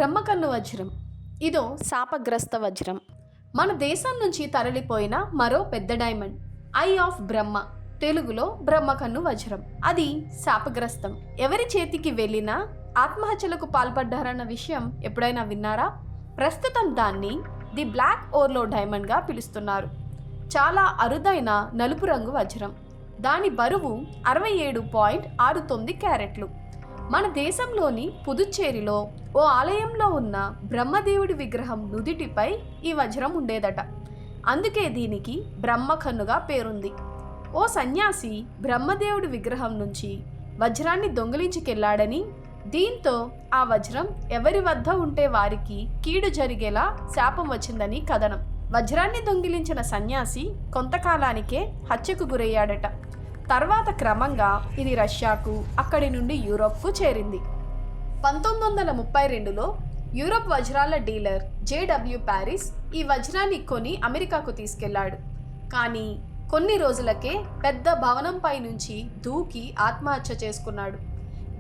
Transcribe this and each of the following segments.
బ్రహ్మకన్ను వజ్రం. ఇదో శాపగ్రస్త వజ్రం. మన దేశం నుంచి తరలిపోయిన మరో పెద్ద డైమండ్ ఐ ఆఫ్ బ్రహ్మ, తెలుగులో బ్రహ్మకన్ను వజ్రం. అది శాపగ్రస్తం. ఎవరి చేతికి వెళ్ళినా ఆత్మహత్యలకు పాల్పడ్డారన్న విషయం ఎప్పుడైనా విన్నారా? ప్రస్తుతం దాన్ని ది బ్లాక్ ఓర్లో డైమండ్గా పిలుస్తున్నారు. చాలా అరుదైన నలుపు రంగు వజ్రం. దాని బరువు 67.69 క్యారెట్లు. మన దేశంలోని పుదుచ్చేరిలో ఓ ఆలయంలో ఉన్న బ్రహ్మదేవుడి విగ్రహం నుదిటిపై ఈ వజ్రం ఉండేదట. అందుకే దీనికి బ్రహ్మకన్నుగా పేరుంది. ఓ సన్యాసి బ్రహ్మదేవుడి విగ్రహం నుంచి వజ్రాన్ని దొంగిలించుకెళ్లాడని, దీంతో ఆ వజ్రం ఎవరి వద్ద ఉంటే వారికి కీడు జరిగేలా శాపం వచ్చిందని కథనం. వజ్రాన్ని దొంగిలించిన సన్యాసి కొంతకాలానికే హత్యకు గురయ్యాడట. తర్వాత క్రమంగా ఇది రష్యాకు, అక్కడి నుండి యూరోప్కు చేరింది. 1932లో యూరోప్ వజ్రాల డీలర్ జేడబ్ల్యూ ప్యారిస్ ఈ వజ్రాన్ని కొని అమెరికాకు తీసుకెళ్లాడు. కానీ కొన్ని రోజులకే పెద్ద భవనంపై నుంచి దూకి ఆత్మహత్య చేసుకున్నాడు.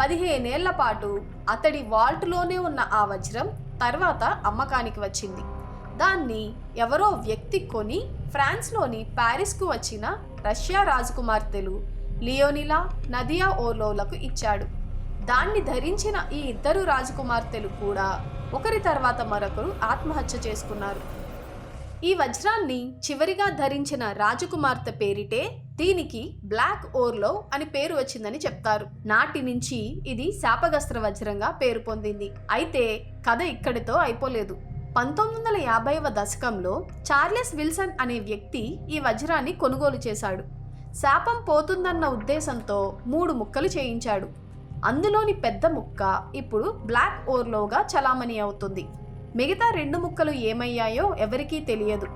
15 ఏళ్ల పాటు అతడి వాల్ట్లోనే ఉన్న ఆ వజ్రం తర్వాత అమ్మకానికి వచ్చింది. దాన్ని ఎవరో వ్యక్తి కొని ఫ్రాన్స్లోని ప్యారిస్కు వచ్చిన రష్యా రాజకుమార్తెలు లియోనిలా, నదియా ఓర్లోలకు ఇచ్చాడు. దాన్ని ధరించిన ఈ ఇద్దరు రాజకుమార్తెలు కూడా ఒకరి తర్వాత మరొకరు ఆత్మహత్య చేసుకున్నారు. ఈ వజ్రాన్ని చివరిగా ధరించిన రాజకుమార్తె పేరిటే దీనికి బ్లాక్ ఓర్లో అని పేరు వచ్చిందని చెప్తారు. నాటి నుంచి ఇది శాపగ్రస్త వజ్రంగా పేరు పొందింది. అయితే కథ ఇక్కడితో అయిపోలేదు. 1950వ దశకంలో చార్లెస్ విల్సన్ అనే వ్యక్తి ఈ వజ్రాన్ని కొనుగోలు చేశాడు. శాపం పోతుందన్న ఉద్దేశంతో 3 ముక్కలు చేయించాడు. అందులోని పెద్ద ముక్క ఇప్పుడు బ్లాక్ ఓర్లోగా చలామణి అవుతుంది. మిగతా 2 ముక్కలు ఏమయ్యాయో ఎవరికీ తెలియదు.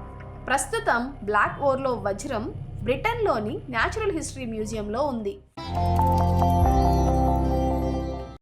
ప్రస్తుతం బ్లాక్ ఓర్లో వజ్రం బ్రిటన్లోని న్యాచురల్ హిస్టరీ మ్యూజియంలో ఉంది.